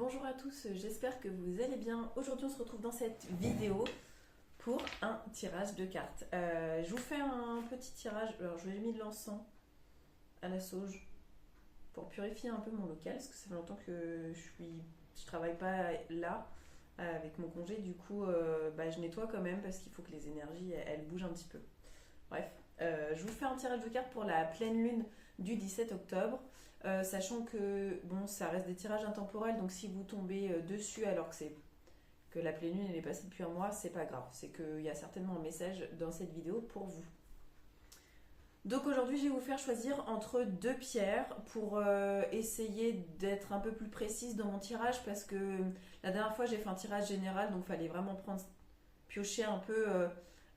Bonjour à tous, j'espère que vous allez bien. Aujourd'hui on se retrouve dans cette vidéo pour un tirage de cartes. Je vous fais un petit tirage, alors je vais mis de l'encens à la sauge pour purifier un peu mon local parce que ça fait longtemps que je travaille pas là avec mon congé, du coup je nettoie quand même parce qu'il faut que les énergies elles bougent un petit peu. Bref, je vous fais un tirage de cartes pour la pleine lune du 17 octobre. Sachant que bon, ça reste des tirages intemporels, donc si vous tombez dessus alors que la pleine lune elle est passée depuis un mois, c'est pas grave. C'est qu'il y a certainement un message dans cette vidéo pour vous. Donc aujourd'hui, je vais vous faire choisir entre deux pierres pour essayer d'être un peu plus précise dans mon tirage parce que la dernière fois j'ai fait un tirage général, donc il fallait vraiment piocher un peu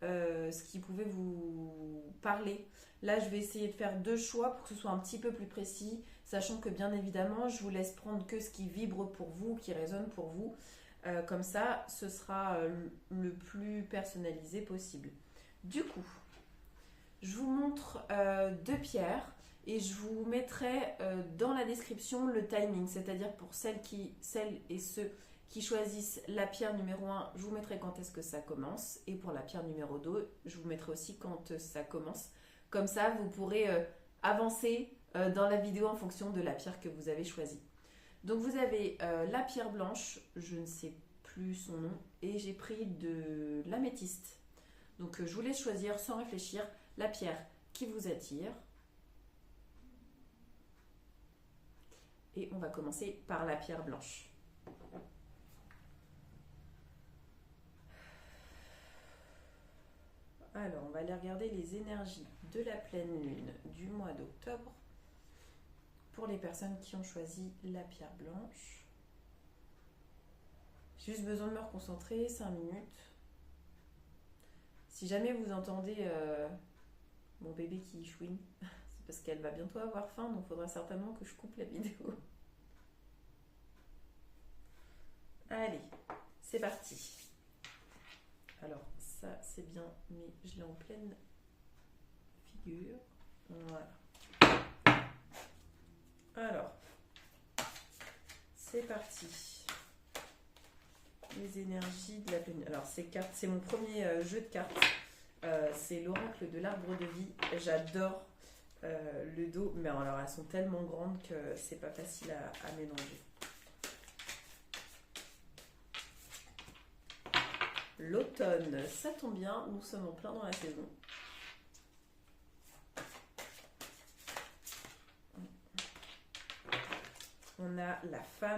ce qui pouvait vous parler. Là, je vais essayer de faire deux choix pour que ce soit un petit peu plus précis, sachant que bien évidemment, je vous laisse prendre que ce qui vibre pour vous, qui résonne pour vous. Comme ça, ce sera le plus personnalisé possible. Du coup, je vous montre deux pierres et je vous mettrai dans la description le timing, c'est-à-dire pour celles et ceux qui choisissent la pierre numéro 1, je vous mettrai quand est-ce que ça commence. Et pour la pierre numéro 2, je vous mettrai aussi quand ça commence. Comme ça, vous pourrez avancer dans la vidéo en fonction de la pierre que vous avez choisie. Donc vous avez la pierre blanche, je ne sais plus son nom, et j'ai pris de l'améthyste. Donc je vous laisse choisir sans réfléchir la pierre qui vous attire. Et on va commencer par la pierre blanche. Alors, on va aller regarder les énergies de la pleine lune du mois d'octobre pour les personnes qui ont choisi la pierre blanche. J'ai juste besoin de me reconcentrer 5 minutes. Si jamais vous entendez mon bébé qui chouine, c'est parce qu'elle va bientôt avoir faim, donc il faudra certainement que je coupe la vidéo. Allez, c'est parti. Alors, ça c'est bien, mais je l'ai en pleine figure. Voilà. Alors, c'est parti. Les énergies de la pleine. Alors, ces cartes, c'est mon premier jeu de cartes. C'est l'oracle de l'arbre de vie. J'adore le dos, mais alors elles sont tellement grandes que c'est pas facile à mélanger. L'automne, ça tombe bien, nous sommes en plein dans la saison. On a la femme.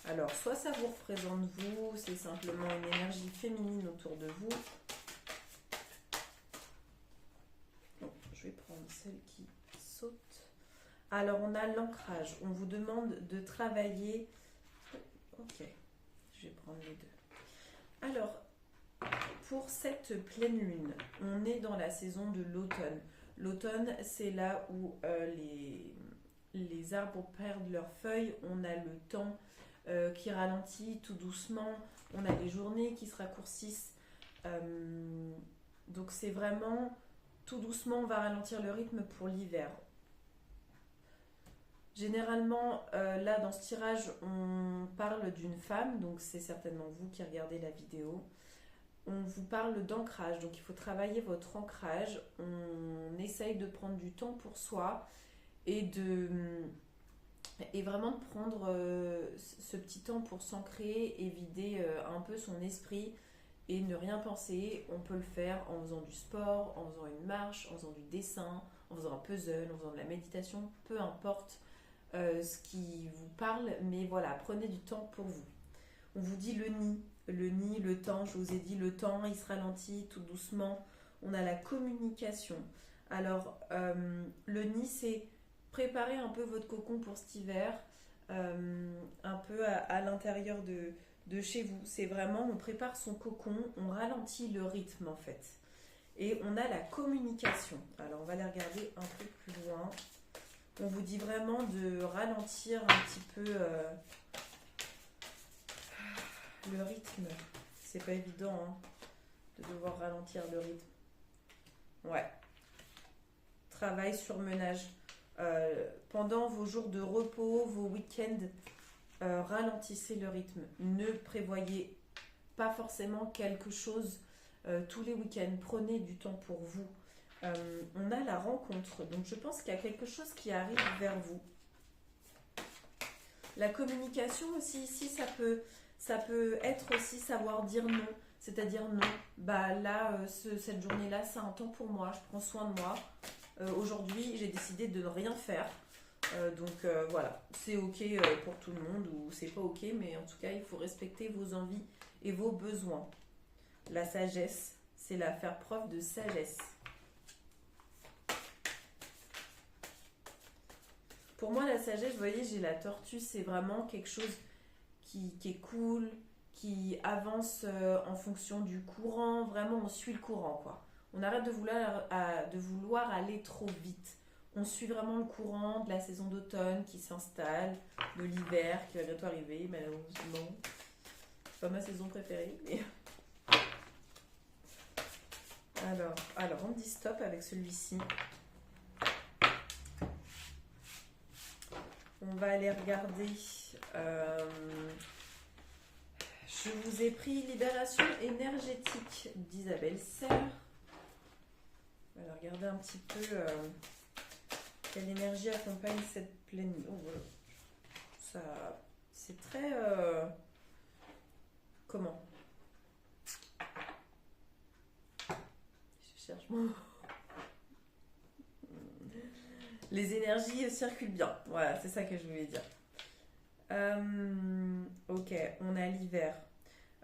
Alors, soit ça vous représente vous, c'est simplement une énergie féminine autour de vous. Bon, je vais prendre celle qui saute. Alors, on a l'ancrage. On vous demande de travailler. Ok, je vais prendre les deux. Alors, pour cette pleine lune, on est dans la saison de l'automne. L'automne, c'est là où les arbres perdent leurs feuilles. On a le temps qui ralentit tout doucement. On a les journées qui se raccourcissent. Donc, c'est vraiment tout doucement, on va ralentir le rythme pour l'hiver. Généralement, là dans ce tirage, on parle d'une femme, donc c'est certainement vous qui regardez la vidéo. On vous parle d'ancrage, donc il faut travailler votre ancrage. On essaye de prendre du temps pour soi et vraiment de prendre ce petit temps pour s'ancrer et vider un peu son esprit et ne rien penser. On peut le faire en faisant du sport, en faisant une marche, en faisant du dessin, en faisant un puzzle, en faisant de la méditation, peu importe. Ce qui vous parle, mais voilà, prenez du temps pour vous. On vous dit le nid, le temps, je vous ai dit le temps, il se ralentit tout doucement. On a la communication. Alors, le nid, c'est préparer un peu votre cocon pour cet hiver, un peu à l'intérieur de chez vous. C'est vraiment, on prépare son cocon, on ralentit le rythme en fait. Et on a la communication. Alors, on va la regarder un peu plus loin. On vous dit vraiment de ralentir un petit peu le rythme. C'est pas évident de devoir ralentir le rythme. Ouais. Travail sur ménage. Pendant vos jours de repos, vos week-ends, ralentissez le rythme. Ne prévoyez pas forcément quelque chose tous les week-ends. Prenez du temps pour vous. On a la rencontre, donc je pense qu'il y a quelque chose qui arrive vers vous. La communication aussi ici, ça peut être aussi savoir dire non. C'est-à-dire non, bah là, cette journée-là, c'est un temps pour moi, je prends soin de moi. Aujourd'hui, j'ai décidé de ne rien faire. Donc voilà, c'est ok pour tout le monde ou c'est pas ok, mais en tout cas, il faut respecter vos envies et vos besoins. La sagesse, c'est la faire preuve de sagesse. Pour moi, la sagesse, vous voyez, j'ai la tortue, c'est vraiment quelque chose qui est cool, qui avance en fonction du courant. Vraiment, on suit le courant, quoi. On arrête de vouloir aller trop vite. On suit vraiment le courant de la saison d'automne qui s'installe, de l'hiver qui va bientôt arriver, malheureusement. C'est pas ma saison préférée, mais... Alors, on dit stop avec celui-ci. On va aller regarder. Je vous ai pris Libération énergétique d'Isabelle Serre. On va regarder un petit peu quelle énergie accompagne cette pleine lune. Oh, voilà. Ça, c'est très... comment? Je cherche mon... Les énergies circulent bien. Voilà, c'est ça que je voulais dire. Ok, on a l'hiver.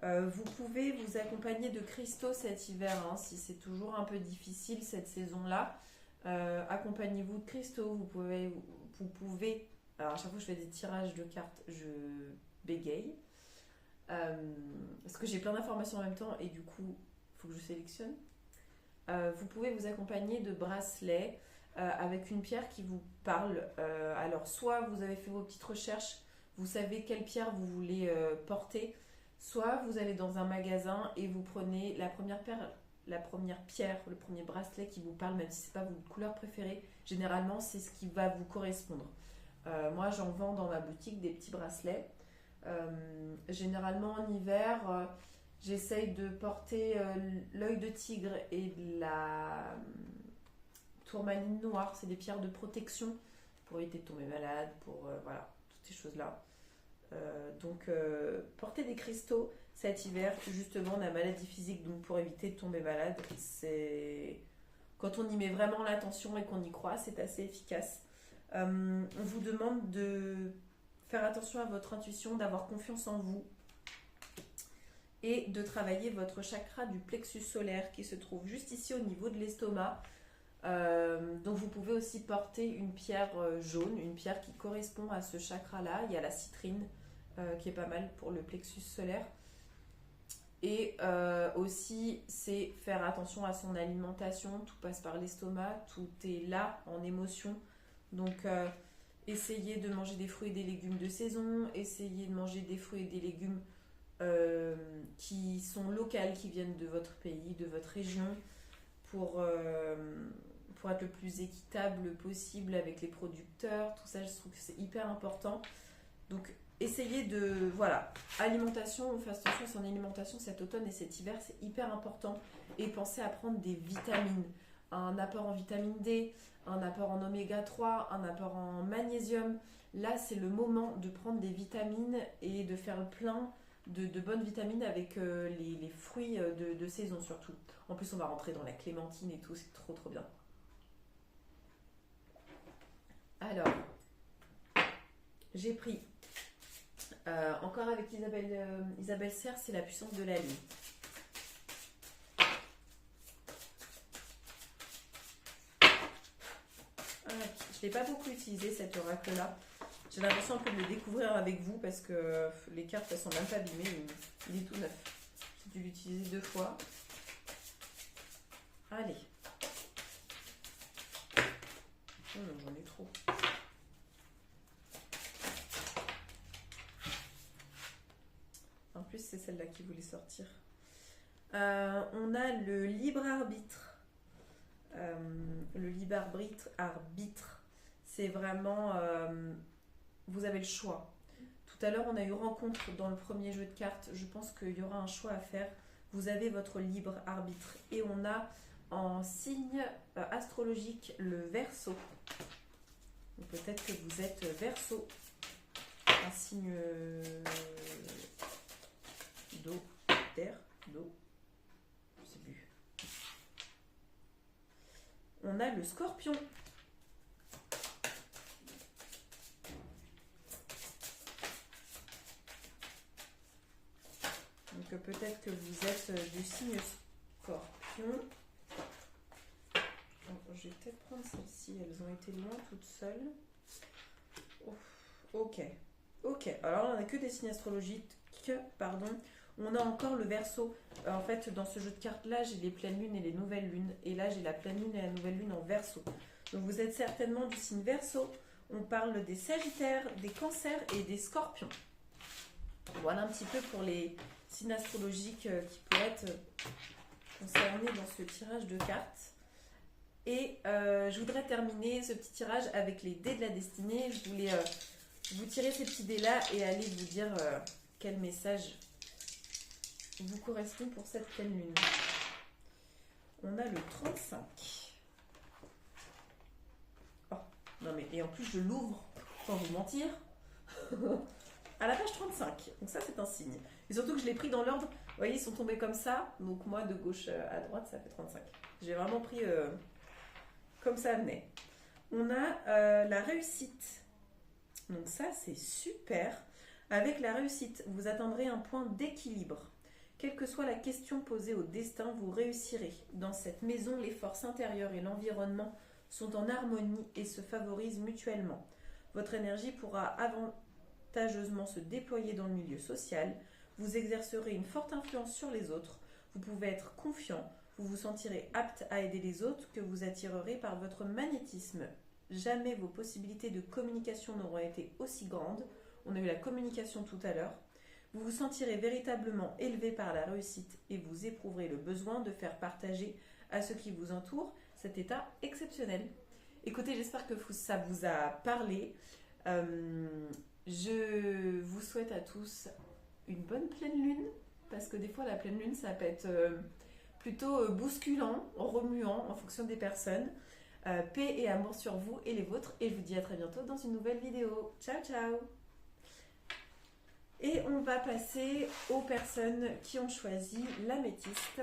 Vous pouvez vous accompagner de cristaux cet hiver, hein, si c'est toujours un peu difficile cette saison-là. Accompagnez-vous de cristaux. Vous pouvez. Alors à chaque fois que je fais des tirages de cartes, je bégaye. Parce que j'ai plein d'informations en même temps et du coup, il faut que je sélectionne. Vous pouvez vous accompagner de bracelets avec une pierre qui vous parle. Alors, soit vous avez fait vos petites recherches, vous savez quelle pierre vous voulez porter, soit vous allez dans un magasin et vous prenez la première pierre, le premier bracelet qui vous parle, même si ce n'est pas votre couleur préférée. Généralement, c'est ce qui va vous correspondre. Moi, j'en vends dans ma boutique des petits bracelets. Généralement, en hiver, j'essaye de porter l'œil de tigre et de la tourmaline noire. C'est des pierres de protection pour éviter de tomber malade, pour voilà, toutes ces choses-là. Donc, porter des cristaux cet hiver, justement, la maladie physique, donc pour éviter de tomber malade, c'est... Quand on y met vraiment l'attention et qu'on y croit, c'est assez efficace. On vous demande de faire attention à votre intuition, d'avoir confiance en vous et de travailler votre chakra du plexus solaire qui se trouve juste ici au niveau de l'estomac. Donc vous pouvez aussi porter une pierre jaune, une pierre qui correspond à ce chakra-là. Il y a la citrine qui est pas mal pour le plexus solaire. Et aussi, c'est faire attention à son alimentation. Tout passe par l'estomac, tout est là en émotion. Donc, essayez de manger des fruits et des légumes de saison. Essayez de manger des fruits et des légumes qui sont locaux, qui viennent de votre pays, de votre région, pour être le plus équitable possible avec les producteurs. Tout ça, je trouve que c'est hyper important. Donc, essayez de... Voilà, alimentation, on fait attention à son alimentation cet automne et cet hiver, c'est hyper important. Et pensez à prendre des vitamines. Un apport en vitamine D, un apport en oméga 3, un apport en magnésium. Là, c'est le moment de prendre des vitamines et de faire le plein de bonnes vitamines avec les fruits de saison surtout. En plus, on va rentrer dans la clémentine et tout, c'est trop trop bien. Alors, j'ai pris... encore avec Isabelle Serre, c'est la puissance de la lune. Je ne l'ai pas beaucoup utilisé cet oracle-là. J'ai l'impression un peu de le découvrir avec vous parce que les cartes elles sont même pas abîmées. Il est tout neuf. J'ai dû l'utiliser 2 fois. Allez. Oh non, j'en ai trop. En plus, c'est celle-là qui voulait sortir. On a le libre arbitre. Le libre arbitre, c'est vraiment... vous avez le choix. Tout Tout à l'heure, on a eu rencontre dans le premier jeu de cartes. Je pense qu'il y aura un choix à faire. Vous avez votre libre arbitre. Et on a en signe astrologique le Verseau. Peut-être que vous êtes Verseau. Un signe d'eau, d'air, d'eau. Je sais plus. On a le Scorpion. Donc peut-être que vous êtes du signe Scorpion. Je vais peut-être prendre celles-ci, elles ont été loin toutes seules. Ok. Alors on n'a que des signes astrologiques, pardon. On a encore le Verseau. En fait, dans ce jeu de cartes-là, j'ai les pleines lunes et les nouvelles lunes. Et là, j'ai la pleine lune et la nouvelle lune en Verseau. Donc vous êtes certainement du signe Verseau. On parle des Sagittaires, des Cancers et des Scorpions. Voilà un petit peu pour les signes astrologiques qui pourraient être concernés dans ce tirage de cartes. Et je voudrais terminer ce petit tirage avec les dés de la destinée. Je voulais vous tirer ces petits dés-là et aller vous dire quel message vous correspond pour cette pleine lune. On a le 35. Oh, non mais, et en plus je l'ouvre, sans vous mentir, à la page 35. Donc ça c'est un signe. Et surtout que je l'ai pris dans l'ordre, vous voyez, ils sont tombés comme ça. Donc moi de gauche à droite, ça fait 35. J'ai vraiment pris comme ça venait. On a la réussite. Donc ça c'est super. Avec la réussite, vous atteindrez un point d'équilibre. Quelle que soit la question posée au destin, vous réussirez. Dans cette maison, les forces intérieures et l'environnement sont en harmonie et se favorisent mutuellement. Votre énergie pourra avantageusement se déployer dans le milieu social. Vous exercerez une forte influence sur les autres. Vous pouvez être confiant. Vous vous sentirez apte à aider les autres que vous attirerez par votre magnétisme. Jamais vos possibilités de communication n'auront été aussi grandes. On a eu la communication tout à l'heure. Vous vous sentirez véritablement élevé par la réussite et vous éprouverez le besoin de faire partager à ceux qui vous entourent cet état exceptionnel. Écoutez, j'espère que ça vous a parlé. Je vous souhaite à tous une bonne pleine lune, parce que des fois la pleine lune ça peut être plutôt bousculant, remuant en fonction des personnes. Paix et amour sur vous et les vôtres, et je vous dis à très bientôt dans une nouvelle vidéo. Ciao ciao. Et on va passer aux personnes qui ont choisi l'améthyste.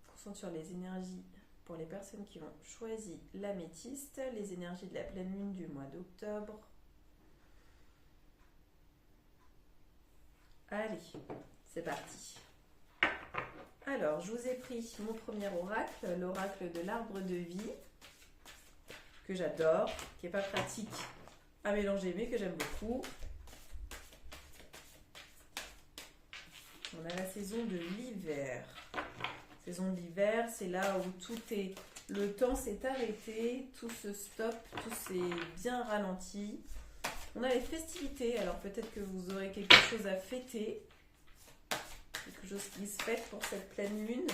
Concentre sur les énergies pour les personnes qui ont choisi l'améthyste, les énergies de la pleine lune du mois d'octobre. Allez, c'est parti. Alors, je vous ai pris mon premier oracle, l'oracle de l'arbre de vie, que j'adore, qui n'est pas pratique à mélanger, mais que j'aime beaucoup. On a la saison de l'hiver. Saison de l'hiver, c'est là où tout est... Le temps s'est arrêté, tout se stoppe, tout s'est bien ralenti. On a les festivités, alors peut-être que vous aurez quelque chose à fêter. Quelque chose qui se fête pour cette pleine lune.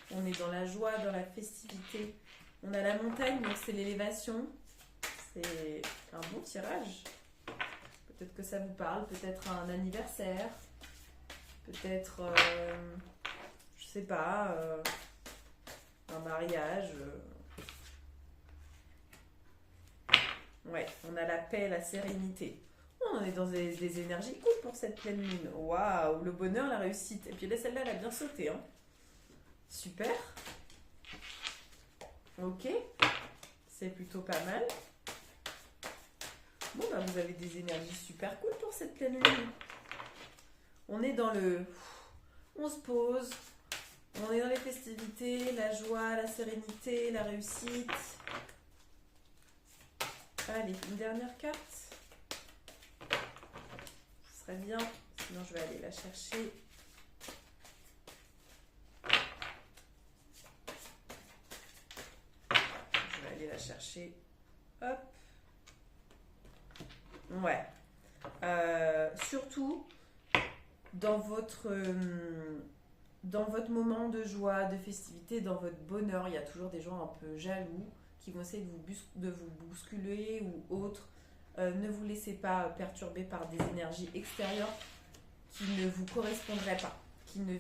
On est dans la joie, dans la festivité. On a la montagne, donc c'est l'élévation. C'est un bon tirage. Peut-être que ça vous parle, peut-être un anniversaire, peut-être, je sais pas, un mariage. Ouais, on a la paix, la sérénité. On est dans des énergies cool pour cette pleine lune. Waouh, le bonheur, la réussite. Et puis là, celle-là, elle a bien sauté. Hein. Super. Ok. C'est plutôt pas mal. Bon, bah, vous avez des énergies super cool pour cette pleine lune. On est dans le... On se pose. On est dans les festivités, la joie, la sérénité, la réussite. Allez, une dernière carte. Ce serait bien. Sinon, je vais aller la chercher. Je vais aller la chercher. Hop. Ouais. Surtout, dans votre dans votre moment de joie, de festivité, dans votre bonheur, il y a toujours des gens un peu jaloux qui vont essayer de vous bousculer ou autre. Ne vous laissez pas perturber par des énergies extérieures qui ne vous correspondraient pas, qui ne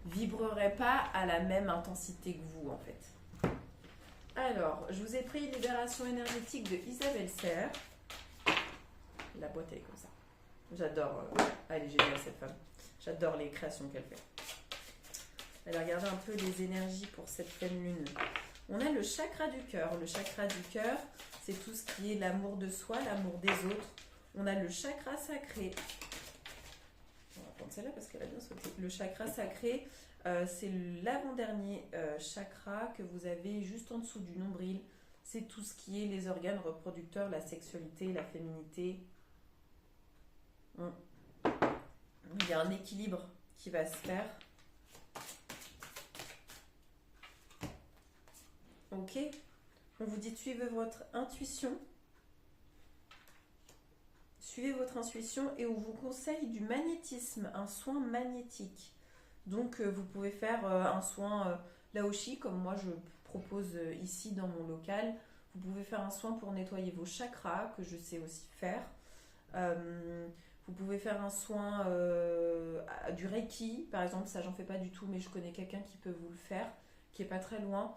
vibreraient pas à la même intensité que vous en fait. Alors, je vous ai pris Libération énergétique de Isabelle Serre. La boîte elle est comme ça. J'adore, elle est géniale cette femme. J'adore les créations qu'elle fait. Elle a regardé un peu les énergies pour cette pleine lune. On a le chakra du cœur. Le chakra du cœur, c'est tout ce qui est l'amour de soi, l'amour des autres. On a le chakra sacré. On va prendre celle-là parce qu'elle a bien sauté. Le chakra sacré, c'est l'avant-dernier chakra que vous avez juste en dessous du nombril. C'est tout ce qui est les organes reproducteurs, la sexualité, la féminité. Il y a un équilibre qui va se faire. Ok. On vous dit de suivre votre intuition. Suivez votre intuition et on vous conseille du magnétisme, un soin magnétique. Donc vous pouvez faire un soin Laoshi comme moi je propose ici dans mon local. Vous pouvez faire un soin pour nettoyer vos chakras que je sais aussi faire. Vous pouvez faire un soin du Reiki par exemple, ça j'en fais pas du tout mais je connais quelqu'un qui peut vous le faire, qui est pas très loin.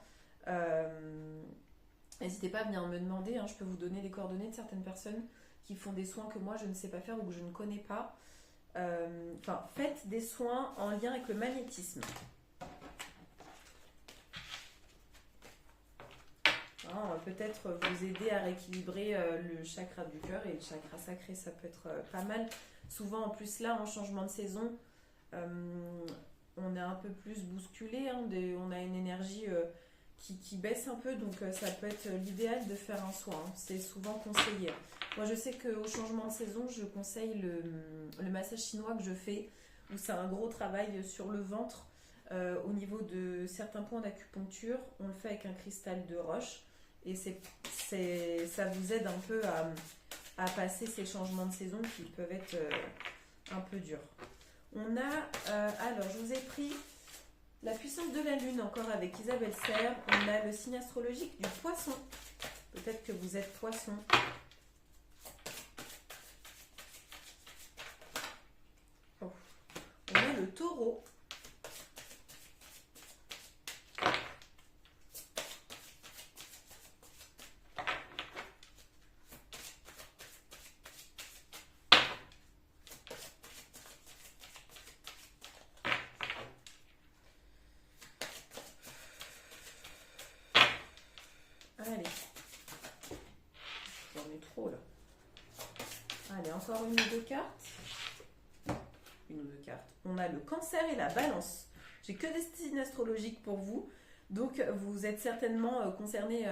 N'hésitez pas à venir me demander, hein, je peux vous donner les coordonnées de certaines personnes qui font des soins que moi je ne sais pas faire ou que je ne connais pas. Enfin, faites des soins en lien avec le magnétisme. Peut-être vous aider à rééquilibrer le chakra du cœur et le chakra sacré, ça peut être pas mal. Souvent en plus là, en changement de saison, on est un peu plus bousculé, hein, on a une énergie qui baisse un peu, donc ça peut être l'idéal de faire un soin, hein. C'est souvent conseillé. Moi je sais qu'au changement de saison, je conseille le massage chinois que je fais, où c'est un gros travail sur le ventre, au niveau de certains points d'acupuncture. On le fait avec un cristal de roche, et ça vous aide un peu à passer ces changements de saison qui peuvent être un peu durs. On a, alors je vous ai pris la puissance de la lune encore avec Isabelle Serre. On a le signe astrologique du poisson. Peut-être que vous êtes poisson. Oh. On a le taureau. Allez, j'en ai trop là. Allez, encore une ou deux cartes. Une ou deux cartes. On a le cancer et la balance. J'ai que des signes astrologiques pour vous. Donc, vous êtes certainement concerné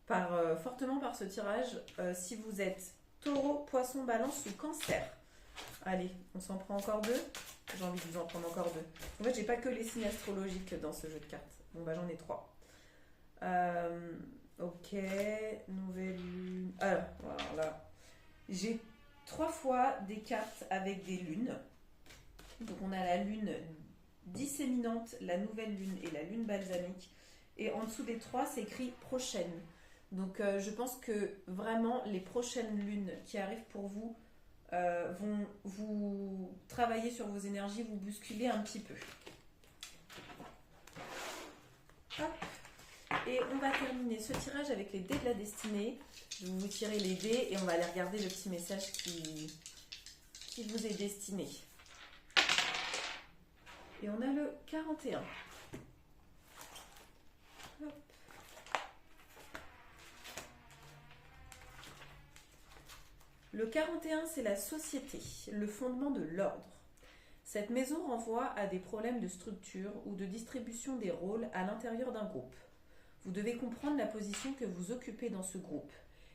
fortement par ce tirage si vous êtes taureau, poisson, balance ou cancer. Allez, on s'en prend encore deux. J'ai envie de vous en prendre encore deux. En fait, j'ai pas que les signes astrologiques dans ce jeu de cartes. Bon, bah j'en ai trois. Ok, nouvelle lune. Alors, voilà. J'ai 3 fois des cartes avec des lunes. Donc, on a la lune disséminante, la nouvelle lune et la lune balsamique. Et en dessous des 3, c'est écrit prochaine. Donc, je pense que vraiment, les prochaines lunes qui arrivent pour vous vont vous travailler sur vos énergies, vous bousculer un petit peu. Hop. Et on va terminer ce tirage avec les dés de la destinée. Je vais vous tirer les dés et on va aller regarder le petit message qui vous est destiné. Et on a le 41. Hop. Le 41, c'est la société, le fondement de l'ordre. Cette maison renvoie à des problèmes de structure ou de distribution des rôles à l'intérieur d'un groupe. Vous devez comprendre la position que vous occupez dans ce groupe.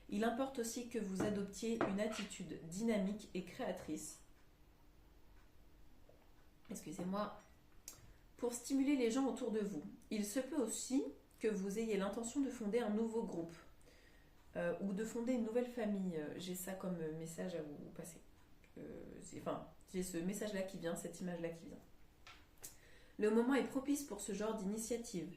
Il importe aussi que vous adoptiez une attitude dynamique et créatrice. Excusez-moi. Pour stimuler les gens autour de vous. Il se peut aussi que vous ayez l'intention de fonder un nouveau groupe ou de fonder une nouvelle famille. J'ai ça comme message à vous passer. J'ai ce message-là qui vient, cette image-là qui vient. Le moment est propice pour ce genre d'initiative.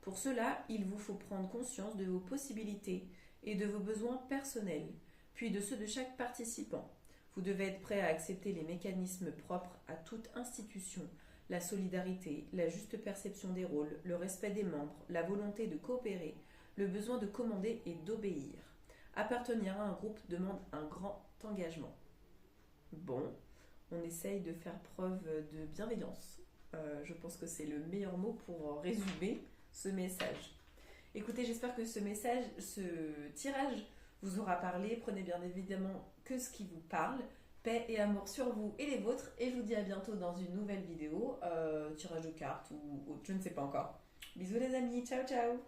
Pour cela, il vous faut prendre conscience de vos possibilités et de vos besoins personnels, puis de ceux de chaque participant. Vous devez être prêt à accepter les mécanismes propres à toute institution, la solidarité, la juste perception des rôles, le respect des membres, la volonté de coopérer, le besoin de commander et d'obéir. Appartenir à un groupe demande un grand engagement. Bon, on essaye de faire preuve de bienveillance. Je pense que c'est le meilleur mot pour résumer ce message. Écoutez, j'espère que ce message, ce tirage vous aura parlé. Prenez bien évidemment que ce qui vous parle. Paix et amour sur vous et les vôtres. Et je vous dis à bientôt dans une nouvelle vidéo. Tirage de cartes ou autre, je ne sais pas encore. Bisous les amis, ciao ciao.